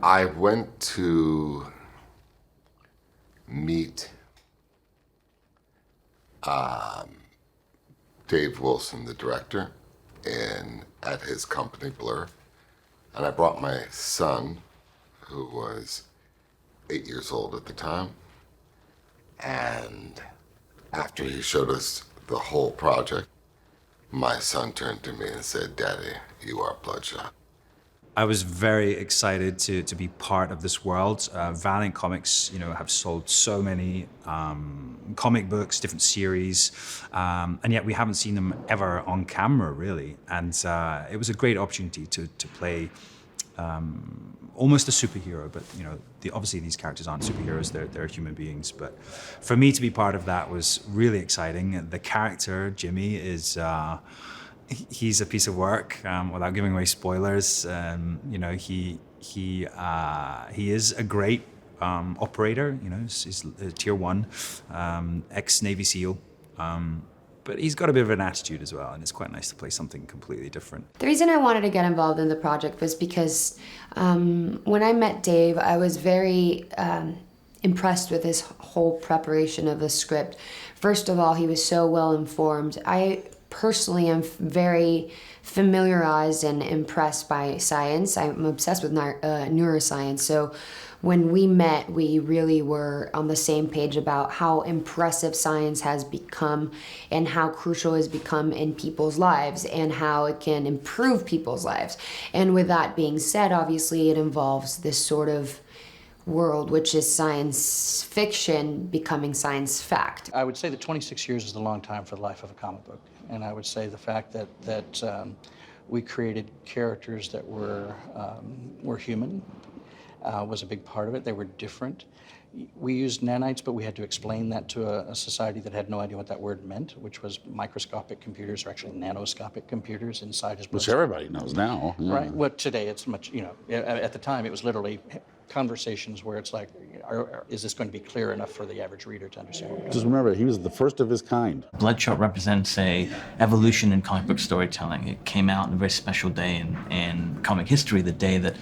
I went to meet Dave Wilson, the director, at his company Blur, and I brought my son, who was 8 years old at the time, and after he showed us the whole project, my son turned to me and said, "Daddy, you are Bloodshot." I was very excited to be part of this world. Valiant Comics, have sold so many comic books, different series, and yet we haven't seen them ever on camera, really. And it was a great opportunity to play almost a superhero, but obviously these characters aren't superheroes; they're human beings. But for me to be part of that was really exciting. The character Jimmy is. He's a piece of work. Without giving away spoilers, he is a great operator. He's tier 1, ex-Navy SEAL. But he's got a bit of an attitude as well, and it's quite nice to play something completely different. The reason I wanted to get involved in the project was because when I met Dave, I was very impressed with his whole preparation of the script. First of all, he was so well informed. I personally am very familiarized and impressed by science. I'm obsessed with neuroscience. So when we met, we really were on the same page about how impressive science has become and how crucial it's become in people's lives and how it can improve people's lives. And with that being said, obviously it involves this sort of world, which is science fiction becoming science fact. I would say that 26 years is a long time for the life of a comic book. And I would say the fact that we created characters that were human was a big part of it. They were different. We used nanites, but we had to explain that to a society that had no idea what that word meant, which was microscopic computers, or actually nanoscopic computers inside his bloodstream. Which everybody knows now. Yeah. Right. Well, today it's much, at the time it was literally conversations where it's like, is this going to be clear enough for the average reader to understand what we're doing? Just remember, he was the first of his kind. Bloodshot represents a evolution in comic book storytelling. It came out on a very special day in comic history, the day that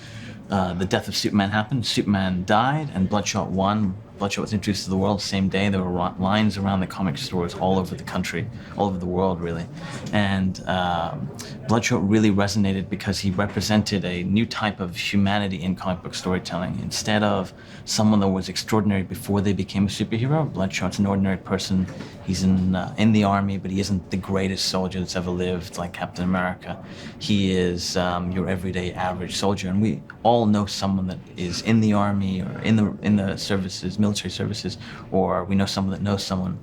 the death of Superman happened. Superman died and Bloodshot won. Bloodshot was introduced to the world the same day. There were lines around the comic stores all over the country, all over the world, really. And Bloodshot really resonated because he represented a new type of humanity in comic book storytelling. Instead of someone that was extraordinary before they became a superhero, Bloodshot's an ordinary person. He's in the army, but he isn't the greatest soldier that's ever lived, like Captain America. He is your everyday average soldier, and we all know someone that is in the army or in the services, military services, or we know someone that knows someone,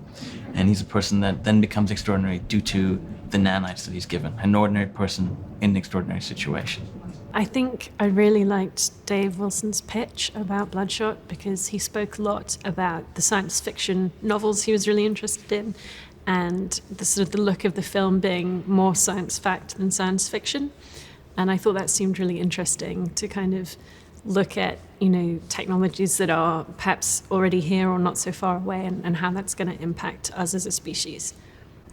and he's a person that then becomes extraordinary due to the nanites that he's given, an ordinary person in an extraordinary situation. I think I really liked Dave Wilson's pitch about Bloodshot because he spoke a lot about the science fiction novels he was really interested in, and the sort of the look of the film being more science fact than science fiction. And I thought that seemed really interesting to kind of look at, technologies that are perhaps already here or not so far away, and how that's going to impact us as a species.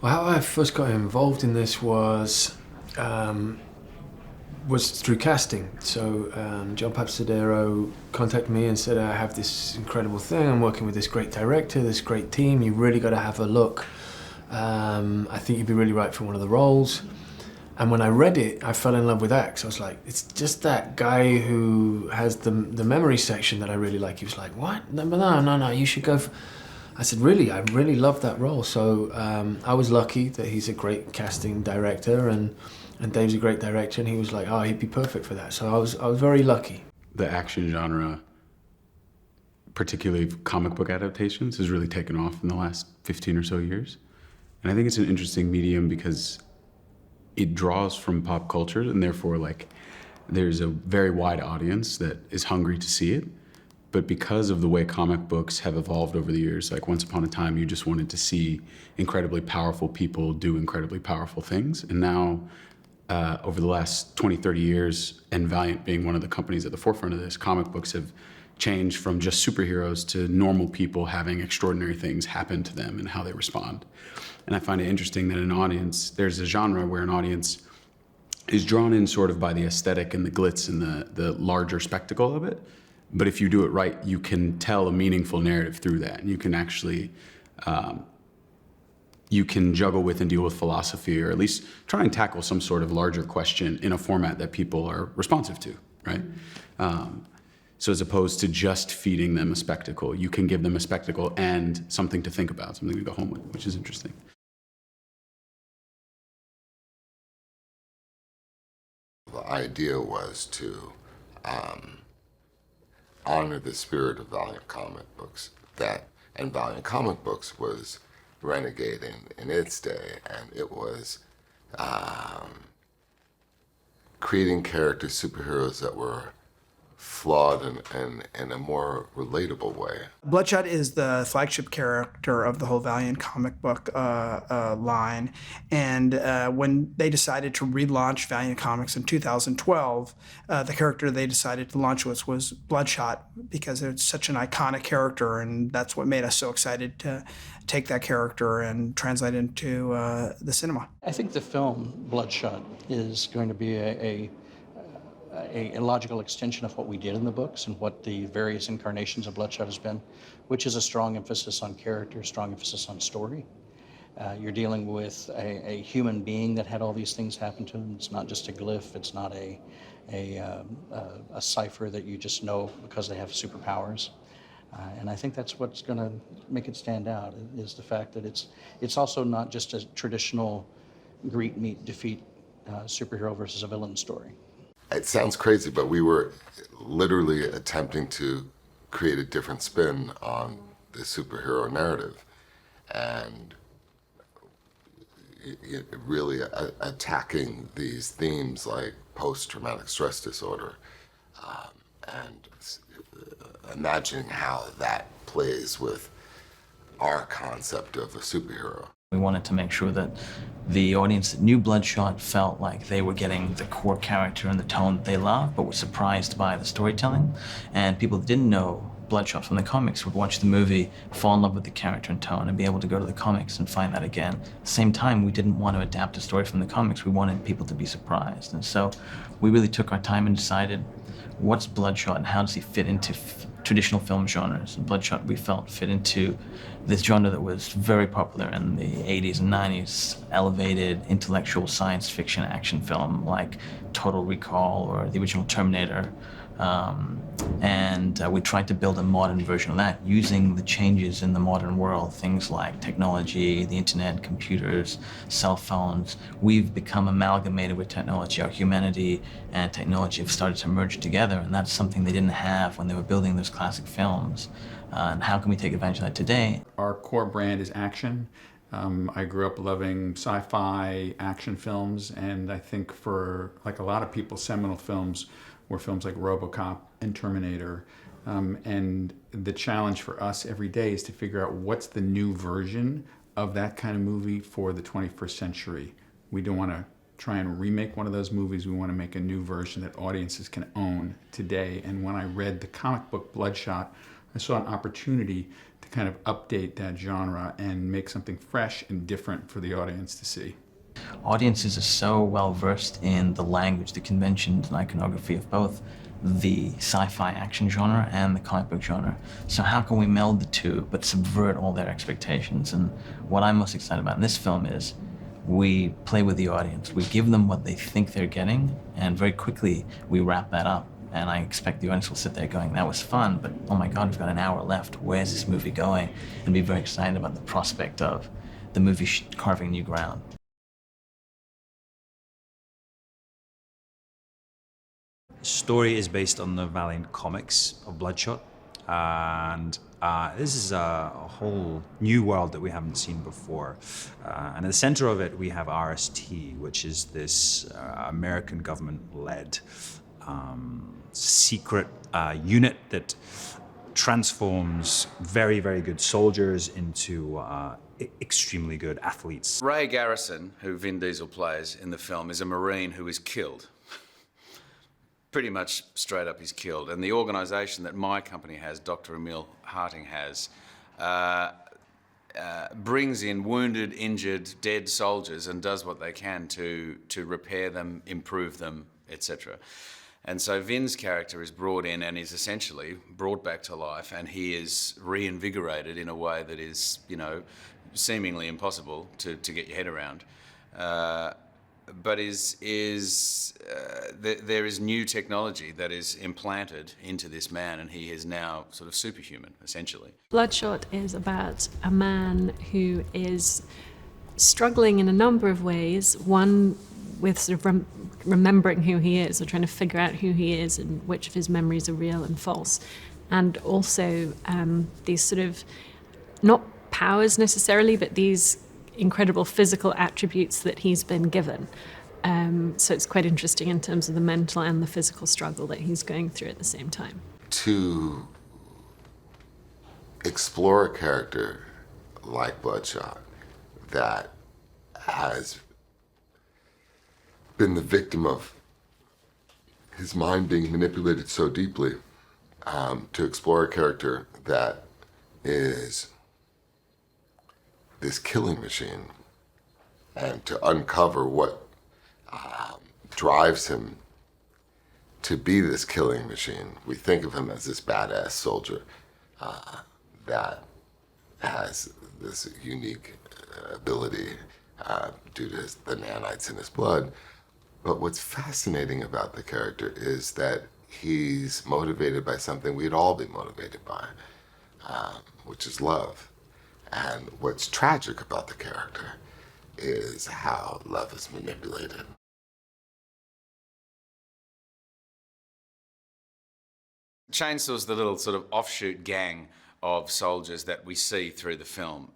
Well, how I first got involved in this was through casting. So John Papsadero contacted me and said, I have this incredible thing. I'm working with this great director, this great team. You really got to have a look. I think you'd be really right for one of the roles. And when I read it, I fell in love with Axe. I was like, it's just that guy who has the memory section that I really like. He was like, what? No, you should go for... I said, really? I really love that role. So I was lucky that he's a great casting director and Dave's a great director, and he was like, oh, he'd be perfect for that. So I was very lucky. The action genre particularly comic book adaptations, has really taken off in the last 15 or so years. And I think it's an interesting medium because it draws from pop culture, and therefore, like, there's a very wide audience that is hungry to see it. But because of the way comic books have evolved over the years, like once upon a time, you just wanted to see incredibly powerful people do incredibly powerful things. And now, over the last 20, 30 years, and Valiant being one of the companies at the forefront of this, comic books have changed from just superheroes to normal people having extraordinary things happen to them and how they respond. And I find it interesting that an audience, there's a genre where an audience is drawn in sort of by the aesthetic and the glitz and the larger spectacle of it. But if you do it right, you can tell a meaningful narrative through that. And you can actually, you can juggle with and deal with philosophy, or at least try and tackle some sort of larger question in a format that people are responsive to, right? So as opposed to just feeding them a spectacle, you can give them a spectacle and something to think about, something to go home with, which is interesting. The idea was to honor the spirit of Valiant comic books, and Valiant comic books was renegade in its day, and it was creating characters, superheroes that were flawed in a more relatable way. Bloodshot is the flagship character of the whole Valiant comic book line, and when they decided to relaunch Valiant Comics in 2012, the character they decided to launch was Bloodshot, because it's such an iconic character, and that's what made us so excited to take that character and translate it into the cinema. I think the film Bloodshot is going to be a logical extension of what we did in the books and what the various incarnations of Bloodshot has been, which is a strong emphasis on character, strong emphasis on story. You're dealing with a human being that had all these things happen to him. It's not just a glyph. It's not a cipher that you just know because they have superpowers. And I think that's what's going to make it stand out, is the fact that it's also not just a traditional greet, meet, defeat superhero versus a villain story. It sounds crazy, but we were literally attempting to create a different spin on the superhero narrative, and really attacking these themes like post-traumatic stress disorder, and imagining how that plays with our concept of a superhero. We wanted to make sure that the audience that knew Bloodshot felt like they were getting the core character and the tone that they love, but were surprised by the storytelling. And people that didn't know Bloodshot from the comics would watch the movie, fall in love with the character and tone, and be able to go to the comics and find that again. At the same time, we didn't want to adapt a story from the comics. We wanted people to be surprised. And so we really took our time and decided, what's Bloodshot and how does he fit into traditional film genres? And Bloodshot, we felt, fit into this genre that was very popular in the 80s and 90s, elevated intellectual science fiction action film like Total Recall or the original Terminator. And we tried to build a modern version of that using the changes in the modern world, things like technology, the internet, computers, cell phones. We've become amalgamated with technology. Our humanity and technology have started to merge together, and that's something they didn't have when they were building those classic films. And how can we take advantage of that today? Our core brand is action. I grew up loving sci-fi action films, and I think for like a lot of people, seminal films were films like RoboCop and Terminator. And the challenge for us every day is to figure out what's the new version of that kind of movie for the 21st century. We don't want to try and remake one of those movies. We want to make a new version that audiences can own today. And when I read the comic book Bloodshot, I saw an opportunity to kind of update that genre and make something fresh and different for the audience to see. Audiences are so well versed in the language, the conventions, and iconography of both the sci-fi action genre and the comic book genre. So how can we meld the two but subvert all their expectations? And what I'm most excited about in this film is we play with the audience. We give them what they think they're getting, and very quickly we wrap that up. And I expect the audience will sit there going, that was fun, but oh my God, we've got an hour left. Where's this movie going? And be very excited about the prospect of the movie carving new ground. Story is based on the Valiant comics of Bloodshot. And this is a whole new world that we haven't seen before. And at the center of it, we have RST, which is this American government-led secret unit that transforms very, very good soldiers into extremely good athletes. Ray Garrison, who Vin Diesel plays in the film, is a Marine who is killed. Pretty much straight up, he's killed. And the organisation that my company has, Dr. Emil Harting has, brings in wounded, injured, dead soldiers and does what they can to repair them, improve them, etc. And so Vin's character is brought in and is essentially brought back to life, and he is reinvigorated in a way that is, you know, seemingly impossible to get your head around. But there is new technology that is implanted into this man, and he is now sort of superhuman, essentially. Bloodshot is about a man who is struggling in a number of ways. One, with sort of remembering who he is, or trying to figure out who he is and which of his memories are real and false. And also these sort of, not powers necessarily, but these incredible physical attributes that he's been given. So it's quite interesting in terms of the mental and the physical struggle that he's going through at the same time. To explore a character like Bloodshot that has been the victim of his mind being manipulated so deeply, to explore a character that is this killing machine, and to uncover what drives him to be this killing machine. We think of him as this badass soldier that has this unique ability due to the nanites in his blood. But what's fascinating about the character is that he's motivated by something we'd all be motivated by, which is love. And what's tragic about the character is how love is manipulated. Chainsaw's the little sort of offshoot gang of soldiers that we see through the film,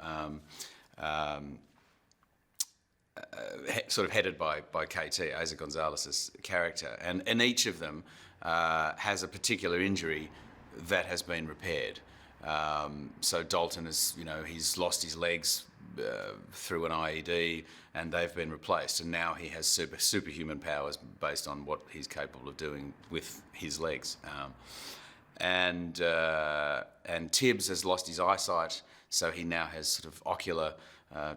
sort of headed by KT, Eiza Gonzalez's character. And each of them has a particular injury that has been repaired. So Dalton is, you know, he's lost his legs through an IED, and they've been replaced, and now he has superhuman powers based on what he's capable of doing with his legs. And Tibbs has lost his eyesight, so he now has sort of ocular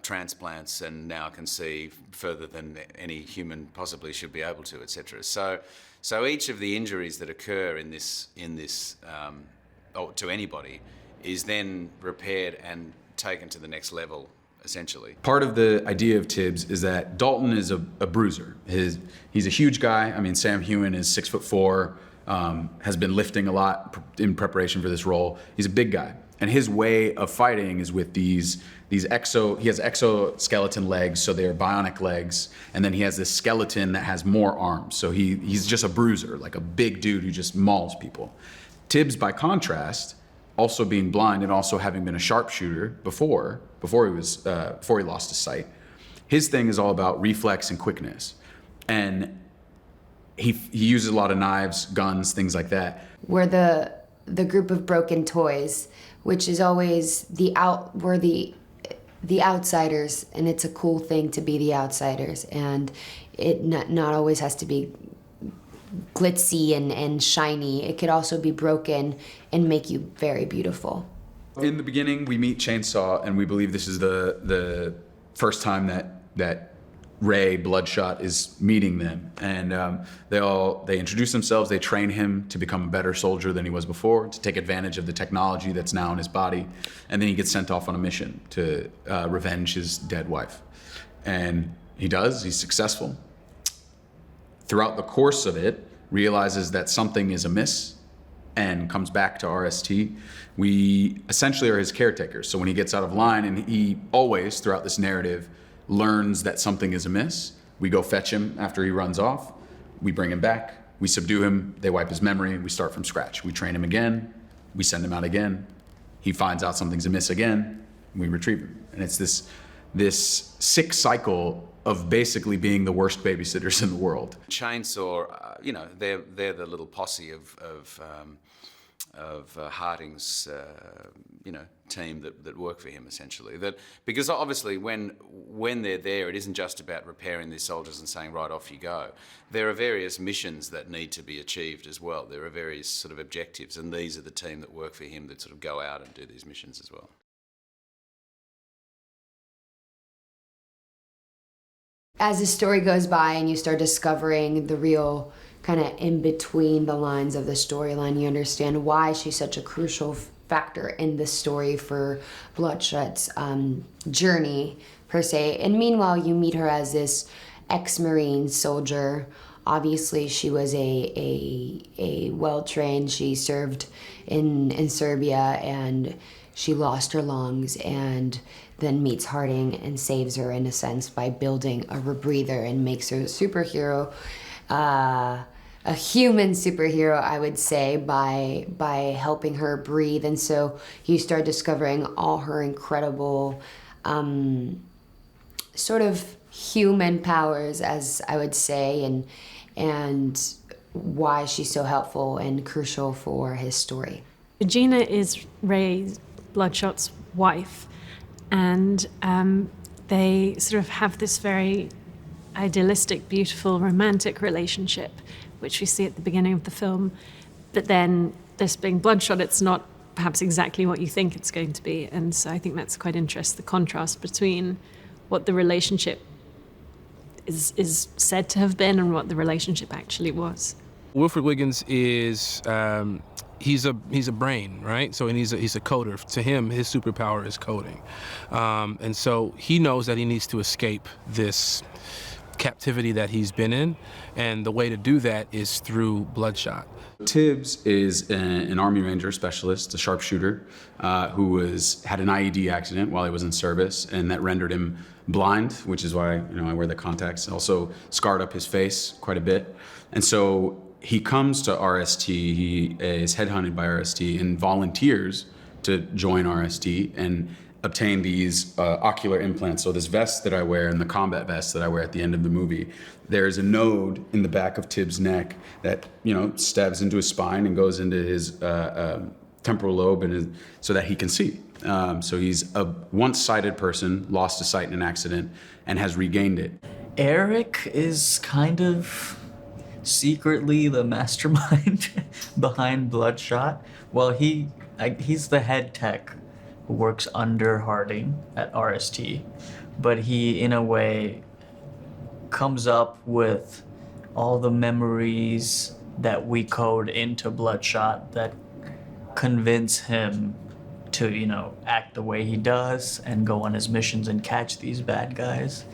transplants and now can see further than any human possibly should be able to, etc. So each of the injuries that occur in this or to anybody is then repaired and taken to the next level, essentially. Part of the idea of Tibbs is that Dalton is a bruiser. He's a huge guy. I mean, Sam Heughan is 6'4", has been lifting a lot in preparation for this role. He's a big guy. And his way of fighting is with he has exoskeleton legs, so they're bionic legs, and then he has this skeleton that has more arms. So he's just a bruiser, like a big dude who just mauls people. Tibbs, by contrast, also being blind and also having been a sharpshooter before he lost his sight, his thing is all about reflex and quickness. And he uses a lot of knives, guns, things like that. We're the group of broken toys, which is always we're the outsiders, and it's a cool thing to be the outsiders, and it not always has to be glitzy and shiny. It could also be broken and make you very beautiful. In the beginning, we meet Chainsaw, and we believe this is the first time that Ray Bloodshot is meeting them. And they introduce themselves, they train him to become a better soldier than he was before, to take advantage of the technology that's now in his body, and then he gets sent off on a mission to revenge his dead wife. And he does, he's successful. Throughout the course of it, realizes that something is amiss and comes back to RST. We essentially are his caretakers. So when he gets out of line, and he always, throughout this narrative, learns that something is amiss, we go fetch him after he runs off, we bring him back, we subdue him, they wipe his memory, we start from scratch. We train him again, We send him out again. He finds out something's amiss again. We retrieve him. And it's this sick cycle of basically being the worst babysitters in the world. Chainsaw, you know, they're the little posse of Harding's, you know, team that work for him essentially. That because obviously when they're there, it isn't just about repairing these soldiers and saying right, off you go. There are various missions that need to be achieved as well. There are various sort of objectives, and these are the team that work for him that sort of go out and do these missions as well. As the story goes by and you start discovering the real kind of in between the lines of the storyline, you understand why she's such a crucial factor in the story for Bloodshot's journey per se. And meanwhile, you meet her as this ex-Marine soldier. Obviously, she was a well-trained. She served in Serbia, and she lost her lungs, and then meets Harding and saves her in a sense by building a rebreather and makes her a superhero, a human superhero, I would say, by helping her breathe. And so you start discovering all her incredible sort of human powers, as I would say, and why she's so helpful and crucial for his story. Regina is Ray Bloodshot's wife, and they sort of have this very idealistic, beautiful, romantic relationship, which we see at the beginning of the film. But then, this being Bloodshot, it's not perhaps exactly what you think it's going to be. And so I think that's quite interesting, the contrast between what the relationship is said to have been and what the relationship actually was. Wilfred Wiggins is he's a brain, right? So and he's a coder. To him, his superpower is coding, and so he knows that he needs to escape this captivity that he's been in, and the way to do that is through Bloodshot. Tibbs is an Army Ranger specialist, a sharpshooter, who had an IED accident while he was in service, and that rendered him blind, which is why I wear the contacts. Also scarred up his face quite a bit, and so he comes to RST. He is headhunted by RST and volunteers to join RST and obtain these ocular implants. So this vest that I wear and the combat vest that I wear at the end of the movie, there's a node in the back of Tibbs' neck that stabs into his spine and goes into his temporal lobe, and so that he can see. So he's a once-sighted person, lost his sight in an accident, and has regained it. Eric is kind of secretly the mastermind behind Bloodshot. Well, he's the head tech who works under Harding at RST, but he, in a way, comes up with all the memories that we code into Bloodshot that convince him to, act the way he does and go on his missions and catch these bad guys.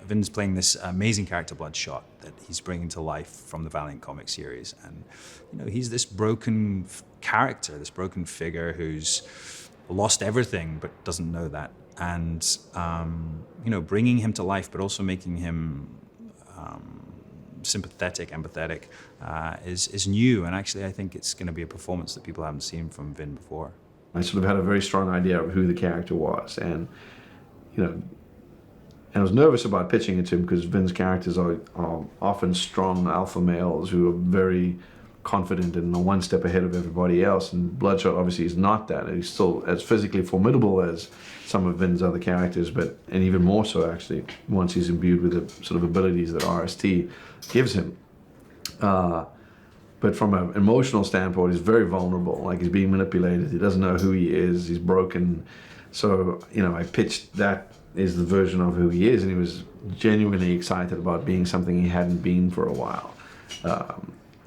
Vin's playing this amazing character, Bloodshot, that he's bringing to life from the Valiant comic series. And, he's this broken character, this broken figure who's lost everything but doesn't know that. And, bringing him to life, but also making him sympathetic, empathetic, is new. And actually, I think it's going to be a performance that people haven't seen from Vin before. I sort of had a very strong idea of who the character was. And I was nervous about pitching it to him because Vin's characters are often strong alpha males who are very confident and one step ahead of everybody else. And Bloodshot obviously is not that. He's still as physically formidable as some of Vin's other characters, and even more so actually once he's imbued with the sort of abilities that RST gives him. But from an emotional standpoint, he's very vulnerable. Like, he's being manipulated. He doesn't know who he is. He's broken. So, I pitched that is the version of who he is, and he was genuinely excited about being something he hadn't been for a while.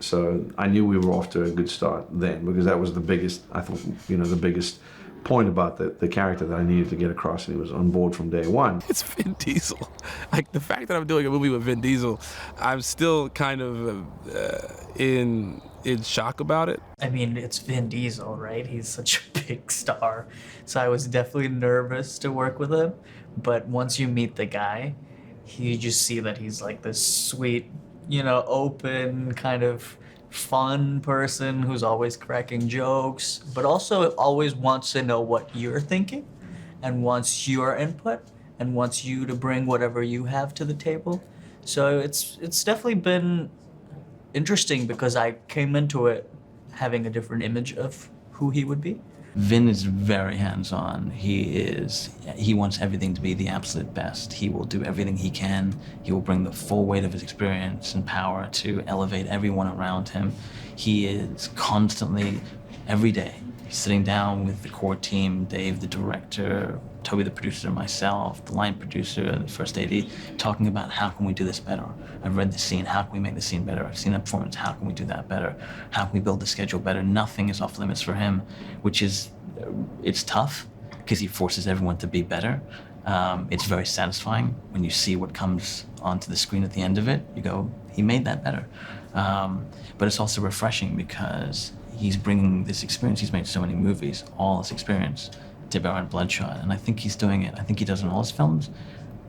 So I knew we were off to a good start then, because that was the biggest, I thought, the biggest point about the character that I needed to get across, and he was on board from day one. It's Vin Diesel. Like, the fact that I'm doing a movie with Vin Diesel, I'm still kind of in shock about it. I mean, it's Vin Diesel, right? He's such a big star. So I was definitely nervous to work with him. But once you meet the guy, you just see that he's like this sweet, open, kind of fun person who's always cracking jokes, but also always wants to know what you're thinking and wants your input and wants you to bring whatever you have to the table. So it's definitely been interesting because I came into it having a different image of who he would be. Vin is very hands-on. He wants everything to be the absolute best. He will do everything he can. He will bring the full weight of his experience and power to elevate everyone around him. He is constantly, every day, sitting down with the core team, Dave, the director, Toby, the producer, myself, the line producer, the first AD, talking about how can we do this better? I've read the scene, how can we make the scene better? I've seen that performance, how can we do that better? How can we build the schedule better? Nothing is off limits for him, which is, it's tough because he forces everyone to be better. It's very satisfying when you see what comes onto the screen at the end of it. You go, he made that better. But it's also refreshing because he's bringing this experience. He's made so many movies, all this experience, to bear on Bloodshot, and I think he's doing it. I think he does in all his films,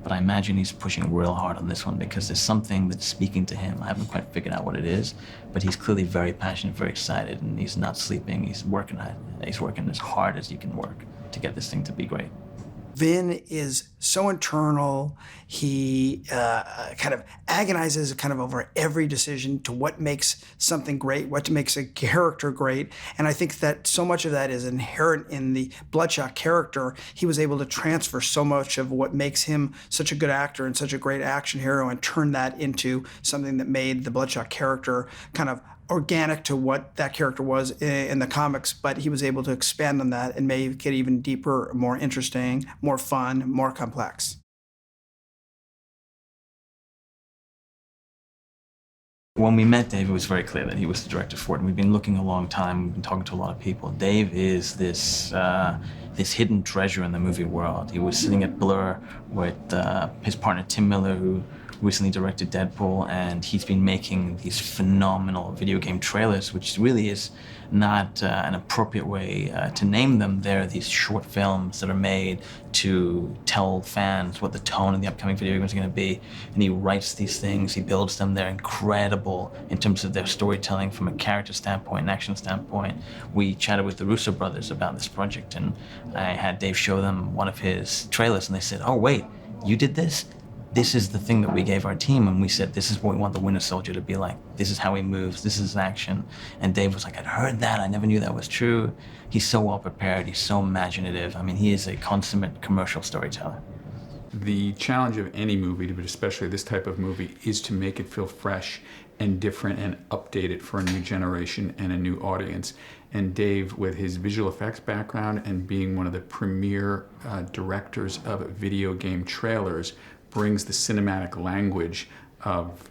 but I imagine he's pushing real hard on this one because there's something that's speaking to him. I haven't quite figured out what it is, but he's clearly very passionate, very excited, and he's not sleeping. He's working as hard as you can work to get this thing to be great. Vin is so internal. He kind of agonizes kind of over every decision to what makes something great, what makes a character great. And I think that so much of that is inherent in the Bloodshot character. He was able to transfer so much of what makes him such a good actor and such a great action hero and turn that into something that made the Bloodshot character kind of organic to what that character was in the comics, but he was able to expand on that and make it even deeper, more interesting, more fun, more complex. When we met Dave, it was very clear that he was the director for it, and we've been looking a long time, we've been talking to a lot of people. Dave is this hidden treasure in the movie world. He was sitting at Blur with his partner Tim Miller, who recently directed Deadpool, and he's been making these phenomenal video game trailers, which really is not an appropriate way to name them. They're these short films that are made to tell fans what the tone of the upcoming video games are going to be, and he writes these things, he builds them. They're incredible in terms of their storytelling from a character standpoint, an action standpoint. We chatted with the Russo brothers about this project, and I had Dave show them one of his trailers, and they said, "Oh wait, you did this? This is the thing that we gave our team," and we said, "This is what we want the Winter Soldier to be like. This is how he moves. This is action." And Dave was like, "I'd heard that. I never knew that was true." He's so well prepared. He's so imaginative. I mean, he is a consummate commercial storyteller. The challenge of any movie, but especially this type of movie, is to make it feel fresh and different and update it for a new generation and a new audience. And Dave, with his visual effects background and being one of the premier directors of video game trailers, brings the cinematic language of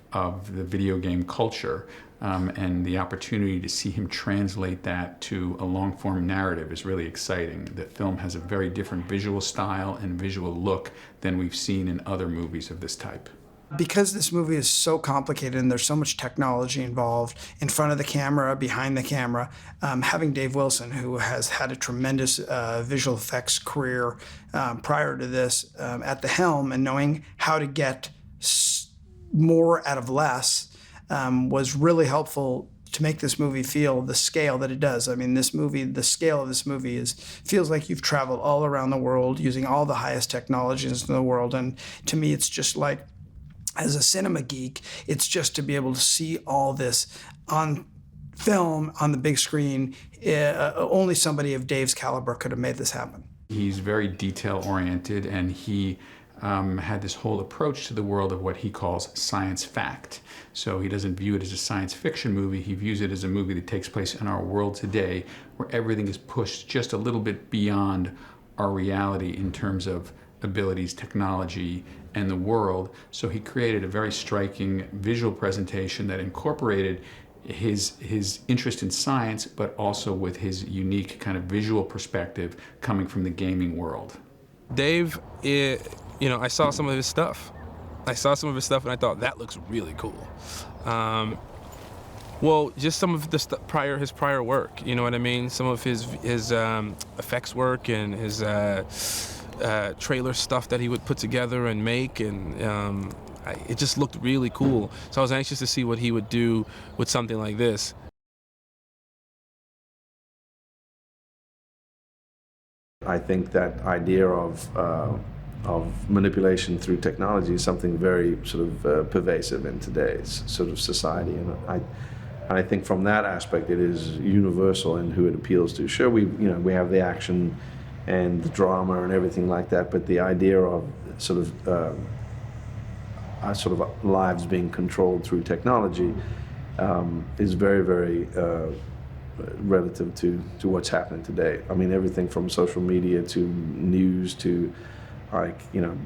the video game culture, and the opportunity to see him translate that to a long-form narrative is really exciting. The film has a very different visual style and visual look than we've seen in other movies of this type. Because this movie is so complicated and there's so much technology involved in front of the camera, behind the camera, having Dave Wilson, who has had a tremendous visual effects career prior to this, at the helm, and knowing how to get more out of less was really helpful to make this movie feel the scale that it does. I mean, this movie, the scale of this movie feels like you've traveled all around the world using all the highest technologies in the world. And to me, it's just like, as a cinema geek, it's just to be able to see all this on film, on the big screen. Only somebody of Dave's caliber could have made this happen. He's very detail-oriented, and he had this whole approach to the world of what he calls science fact. So he doesn't view it as a science fiction movie, he views it as a movie that takes place in our world today, where everything is pushed just a little bit beyond our reality in terms of abilities, technology, and the world. So he created a very striking visual presentation that incorporated his interest in science, but also with his unique kind of visual perspective coming from the gaming world. Dave, I saw some of his stuff. And I thought, that looks really cool. Well, just some of the his prior work, you know what I mean? Some of his effects work and his trailer stuff that he would put together and make, and it just looked really cool. So I was anxious to see what he would do with something like this. I think that idea of manipulation through technology is something very sort of pervasive in today's sort of society, and I think from that aspect it is universal in who it appeals to. Sure, we have the action and the drama and everything like that, but the idea of sort of our sort of lives being controlled through technology is very, very relative to what's happening today. I mean, everything from social media to news to, like,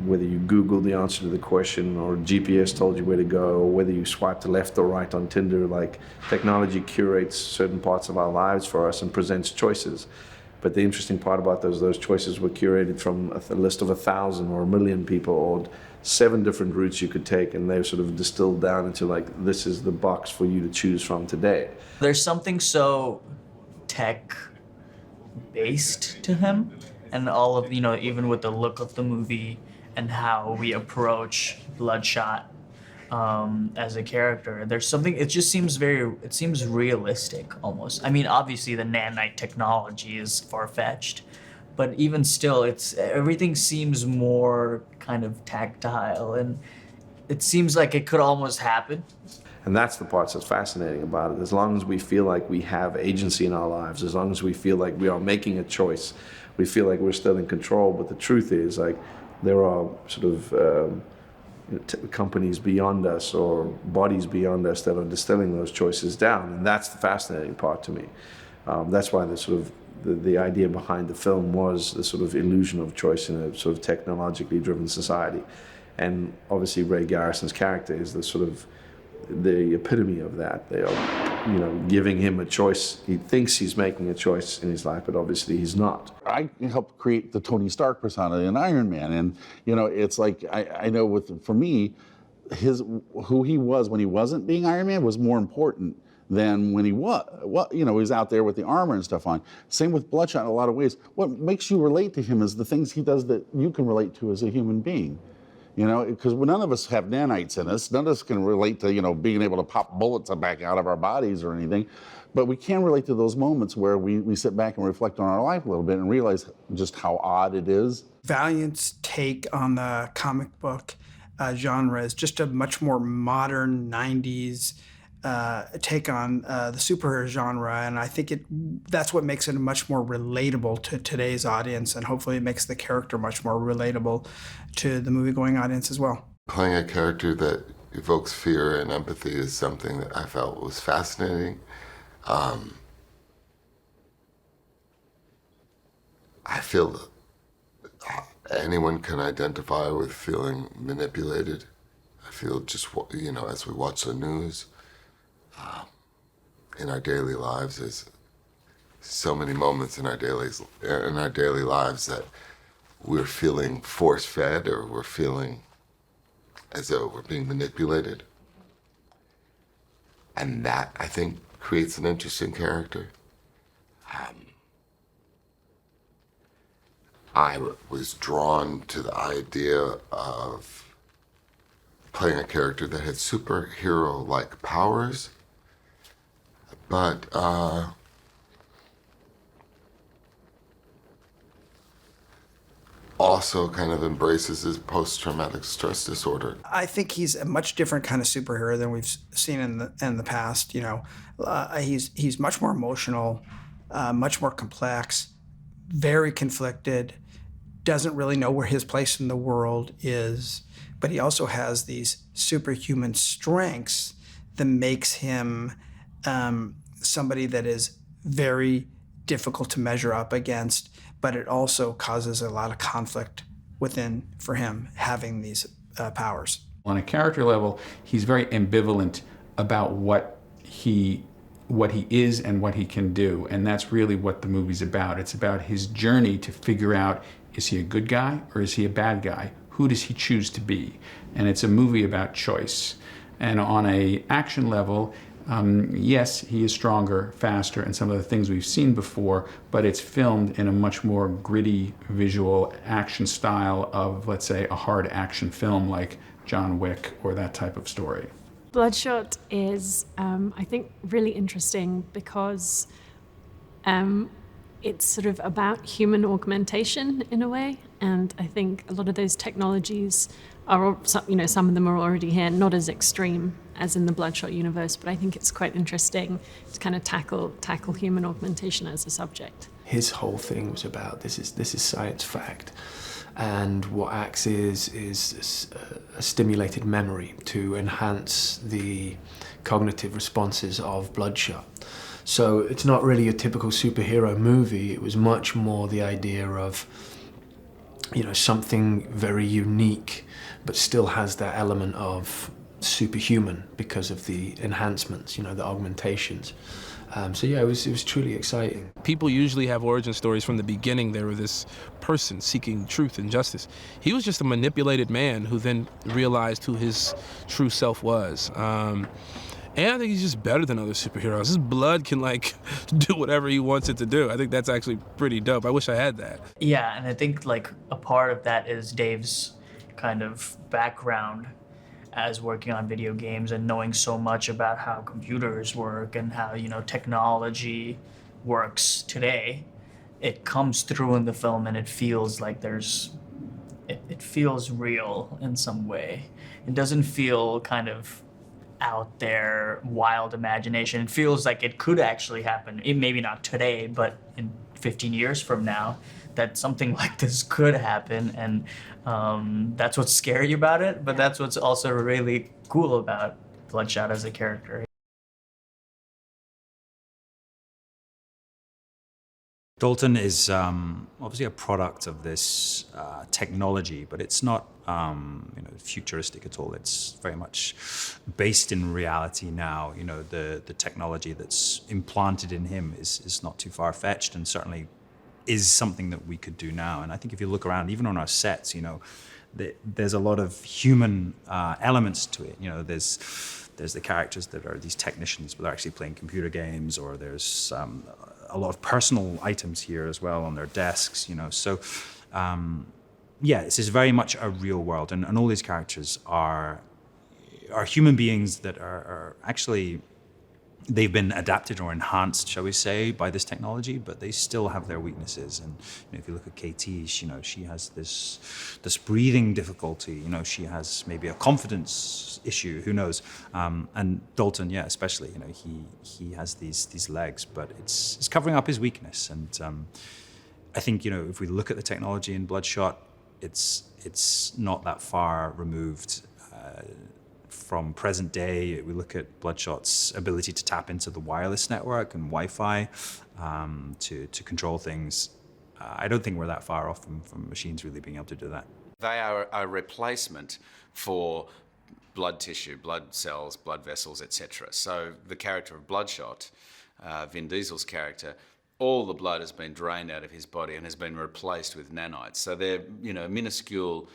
whether you Google the answer to the question or GPS told you where to go, or whether you swiped left or right on Tinder, like, technology curates certain parts of our lives for us and presents choices. But the interesting part about those choices were curated from a list of 1,000 or 1,000,000 people, or 7 different routes you could take, and they're sort of distilled down into, like, this is the box for you to choose from today. There's something so tech-based to him, and all of, even with the look of the movie and how we approach Bloodshot as a character. There's something, it seems realistic almost. I mean, obviously the nanite technology is far-fetched, but even still, everything seems more kind of tactile, and it seems like it could almost happen. And that's the part that's fascinating about it. As long as we feel like we have agency in our lives, as long as we feel like we are making a choice, we feel like we're still in control. But the truth is, like, there are sort of companies beyond us or bodies beyond us that are distilling those choices down, and that's the fascinating part to me. That's why the idea behind the film was the sort of illusion of choice in a sort of technologically driven society. And obviously Ray Garrison's character is the epitome of that. They are, giving him a choice. He thinks he's making a choice in his life, but obviously he's not. I helped create the Tony Stark persona in Iron Man, and it's like I know for me, who he was when he wasn't being Iron Man was more important than when he was. He was out there with the armor and stuff on. Same with Bloodshot in a lot of ways. What makes you relate to him is the things he does that you can relate to as a human being. Because none of us have nanites in us. None of us can relate to, being able to pop bullets back out of our bodies or anything. But we can relate to those moments where we sit back and reflect on our life a little bit and realize just how odd it is. Valiant's take on the comic book genre is just a much more modern 90s take on the superhero genre, and I think that's what makes it much more relatable to today's audience, and hopefully it makes the character much more relatable to the movie-going audience as well. Playing a character that evokes fear and empathy is something that I felt was fascinating. I feel anyone can identify with feeling manipulated. I feel just, as we watch the news, in our daily lives, there's so many moments in our daily lives that we're feeling force-fed, or we're feeling as though we're being manipulated. And that, I think, creates an interesting character. I was drawn to the idea of playing a character that had superhero-like powers, but also kind of embraces his post-traumatic stress disorder. I think he's a much different kind of superhero than we've seen in the past. He's much more emotional, much more complex, very conflicted, doesn't really know where his place in the world is, but he also has these superhuman strengths that makes him somebody that is very difficult to measure up against, but it also causes a lot of conflict within for him having these powers. On a character level, he's very ambivalent about what he is and what he can do, and that's really what the movie's about. It's about his journey to figure out, is he a good guy or is he a bad guy? Who does he choose to be? And it's a movie about choice. And on a action level, Yes, he is stronger, faster, and some of the things we've seen before, but it's filmed in a much more gritty visual action style of, let's say, a hard action film like John Wick or that type of story. Bloodshot is, I think, really interesting because it's sort of about human augmentation in a way, and I think a lot of those technologies are, some of them are already here, not as extreme as in the Bloodshot universe, but I think it's quite interesting to kind of tackle human augmentation as a subject. His whole thing was about this is science fact, and what acts is a stimulated memory to enhance the cognitive responses of Bloodshot. So it's not really a typical superhero movie. It was much more the idea of, something very unique, but still has that element of superhuman because of the enhancements, the augmentations. It was truly exciting. People usually have origin stories from the beginning. They were this person seeking truth and justice. He was just a manipulated man who then realized who his true self was. And I think he's just better than other superheroes. His blood can do whatever he wants it to do. I think that's actually pretty dope. I wish I had that. Yeah, and I think a part of that is Dave's kind of background as working on video games and knowing so much about how computers work and how, technology works today. It comes through in the film and it feels like it feels real in some way. It doesn't feel kind of out there, wild imagination. It feels like it could actually happen. Maybe not today, but in 15 years from now, that something like this could happen. And that's what's scary about it, but that's what's also really cool about Bloodshot as a character. Dalton is obviously a product of this technology, but it's not futuristic at all. It's very much based in reality now. The technology that's implanted in him is not too far-fetched, and certainly is something that we could do now. And I think if you look around, even on our sets, there's a lot of human elements to it. There's the characters that are these technicians, but they're actually playing computer games, or there's a lot of personal items here as well on their desks, So, this is very much a real world, and all these characters are human beings that are actually, they've been adapted or enhanced, shall we say, by this technology, but they still have their weaknesses. And if you look at KT, she has this breathing difficulty. She has maybe a confidence issue. Who knows? And Dalton, especially, he has these legs, but it's covering up his weakness. And I think if we look at the technology in Bloodshot, it's not that far removed from present day. We look at Bloodshot's ability to tap into the wireless network and Wi-Fi to control things. I don't think we're that far off from machines really being able to do that. They are a replacement for blood tissue, blood cells, blood vessels, etc. So the character of Bloodshot, Vin Diesel's character, all the blood has been drained out of his body and has been replaced with nanites. So they're minuscule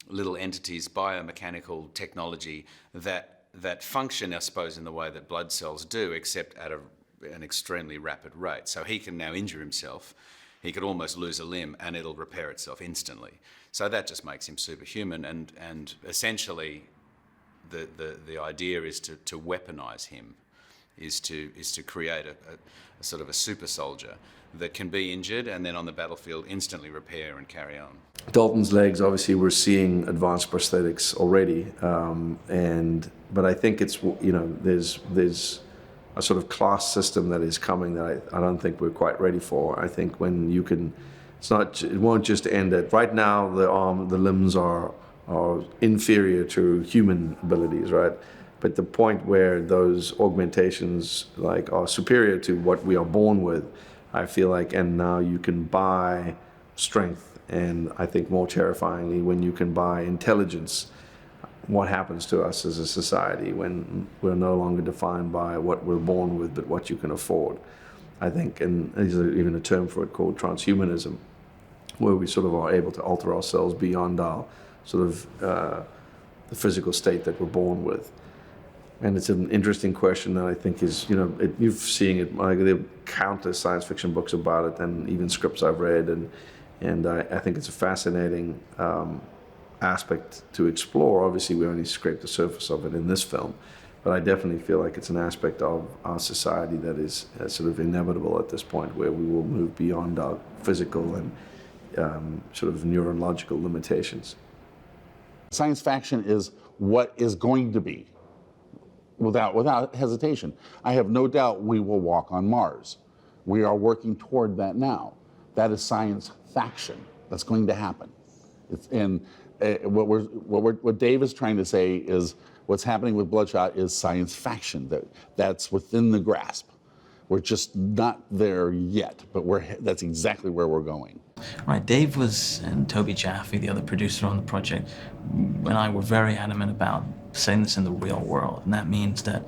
little entities, biomechanical technology that function, I suppose, in the way that blood cells do, except at an extremely rapid rate. So he can now injure himself. He could almost lose a limb and it'll repair itself instantly. So that just makes him superhuman, and essentially the idea is to weaponize him, is to create a sort of a super soldier that can be injured and then on the battlefield instantly repair and carry on. Dalton's legs, obviously, we're seeing advanced prosthetics already, but I think it's there's a sort of class system that is coming that I don't think we're quite ready for. I think when you can, it won't just end at right now. The limbs are inferior to human abilities, right? But the point where those augmentations are superior to what we are born with, I feel like, and now you can buy strength, and I think more terrifyingly, when you can buy intelligence, what happens to us as a society when we're no longer defined by what we're born with, but what you can afford. I think, and there's even a term for it called transhumanism, where we sort of are able to alter ourselves beyond our sort of the physical state that we're born with. And it's an interesting question that I think is, you've seen it, like there are countless science fiction books about it, and even scripts I've read, and I think it's a fascinating aspect to explore. Obviously, we only scraped the surface of it in this film, but I definitely feel like it's an aspect of our society that is sort of inevitable at this point, where we will move beyond our physical and sort of neurological limitations. Science fiction is what is going to be, without hesitation. I have no doubt we will walk on Mars. We are working toward that now. That is science fiction. That's going to happen. What Dave is trying to say is what's happening with Bloodshot is science fiction. That's within the grasp. We're just not there yet, but that's exactly where we're going. Right, Dave and Toby Jaffe, the other producer on the project, and I were very adamant about setting this in the real world, and that means that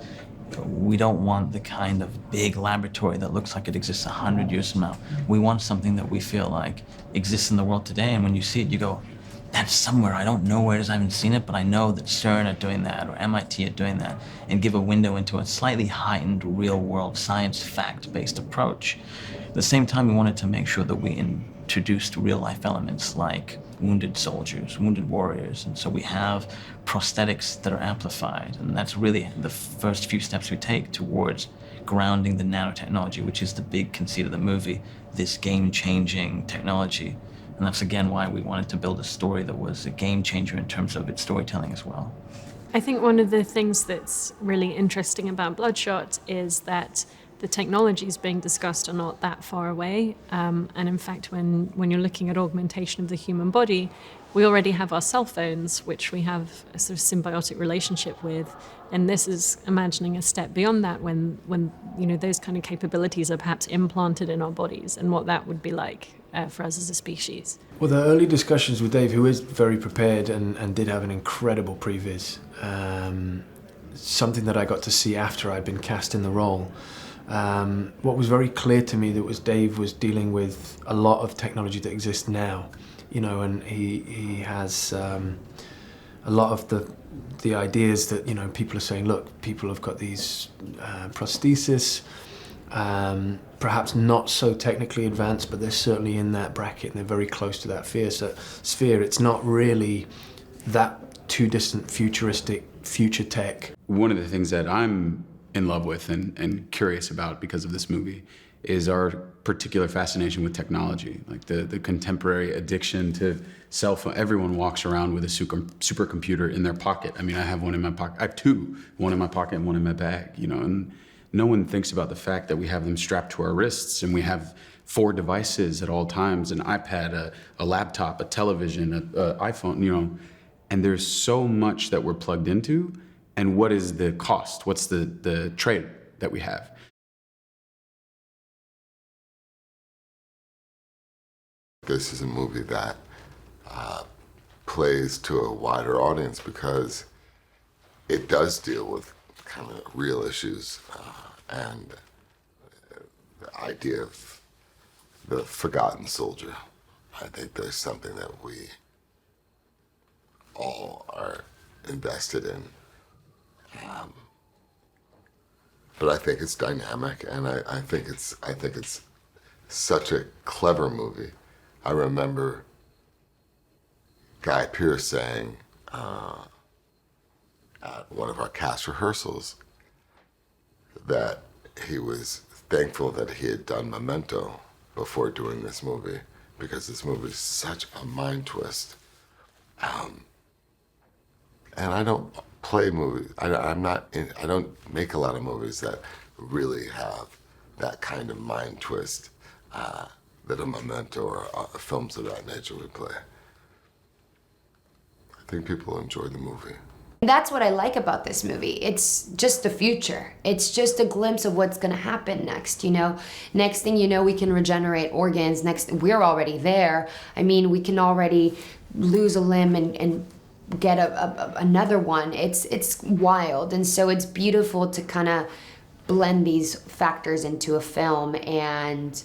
we don't want the kind of big laboratory that looks like it exists 100 years from now. We want something that we feel like exists in the world today, and when you see it, you go, that's somewhere. I don't know where it is, I haven't seen it, but I know that CERN are doing that, or MIT are doing that, and give a window into a slightly heightened real-world science fact-based approach. At the same time, we wanted to make sure that we introduced real-life elements like wounded soldiers, wounded warriors, and so we have prosthetics that are amplified, and that's really the first few steps we take towards grounding the nanotechnology, which is the big conceit of the movie, this game-changing technology. And that's again why we wanted to build a story that was a game changer in terms of its storytelling as well. I think one of the things that's really interesting about Bloodshot is that the technologies being discussed are not that far away. And in fact, when you're looking at augmentation of the human body, we already have our cell phones, which we have a sort of symbiotic relationship with. And this is imagining a step beyond that when those kind of capabilities are perhaps implanted in our bodies, and what that would be like for us as a species. Well, the early discussions with Dave, who is very prepared and did have an incredible previs, something that I got to see after I'd been cast in the role. What was very clear to me that was Dave was dealing with a lot of technology that exists now, and he has a lot of the ideas that people are saying. Look, people have got these prosthesis. Perhaps not so technically advanced, but they're certainly in that bracket and they're very close to that sphere. It's not really that too distant futuristic future tech. One of the things that I'm in love with and curious about because of this movie is our particular fascination with technology, like the contemporary addiction to cell phone. Everyone walks around with a supercomputer in their pocket. I mean, I have one in my pocket. I have two, one in my pocket and one in my bag, and no one thinks about the fact that we have them strapped to our wrists, and we have 4 devices at all times, an iPad, a laptop, a television, an iPhone, and there's so much that we're plugged into, and what is the cost? What's the trade that we have? This is a movie that plays to a wider audience because it does deal with kind of real issues and the idea of the forgotten soldier. I think there's something that we all are invested in. But I think it's dynamic, and I think it's such a clever movie. I remember Guy Pearce saying at one of our cast rehearsals that he was thankful that he had done Memento before doing this movie, because this movie is such a mind twist. And I don't play movies. I don't make a lot of movies that really have that kind of mind twist that a Memento or films of that nature would play. I think people enjoy the movie. That's what I like about this movie. It's just the future. It's just a glimpse of what's going to happen next, Next thing you know, we can regenerate organs. We're already there. I mean, we can already lose a limb and get another one. It's wild. And so it's beautiful to kind of blend these factors into a film, and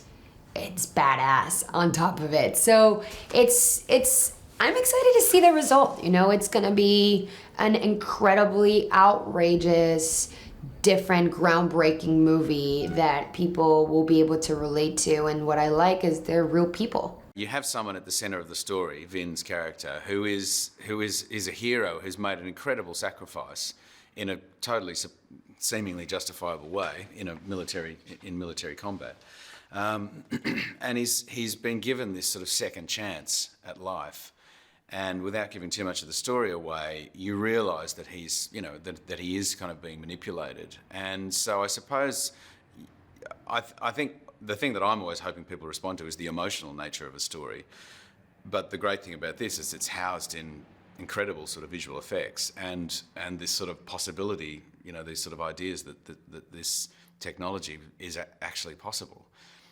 it's badass on top of it. So it's I'm excited to see the result. You know, it's going to be an incredibly outrageous, different, groundbreaking movie that people will be able to relate to. And what I like is they're real people. You have someone at the centre of the story, Vin's character, who is a hero who's made an incredible sacrifice in a totally seemingly justifiable way in military combat, and he's been given this sort of second chance at life. And without giving too much of the story away, you realise that that he is kind of being manipulated. And so I suppose I think the thing that I'm always hoping people respond to is the emotional nature of a story. But the great thing about this is it's housed in incredible sort of visual effects and this sort of possibility, these sort of ideas that this technology is actually possible.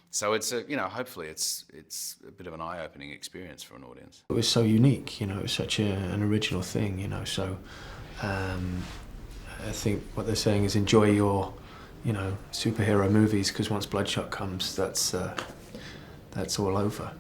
So it's hopefully it's a bit of an eye-opening experience for an audience. It was so unique, it was such an original thing, so I think what they're saying is enjoy your, superhero movies, because once Bloodshot comes, that's all over.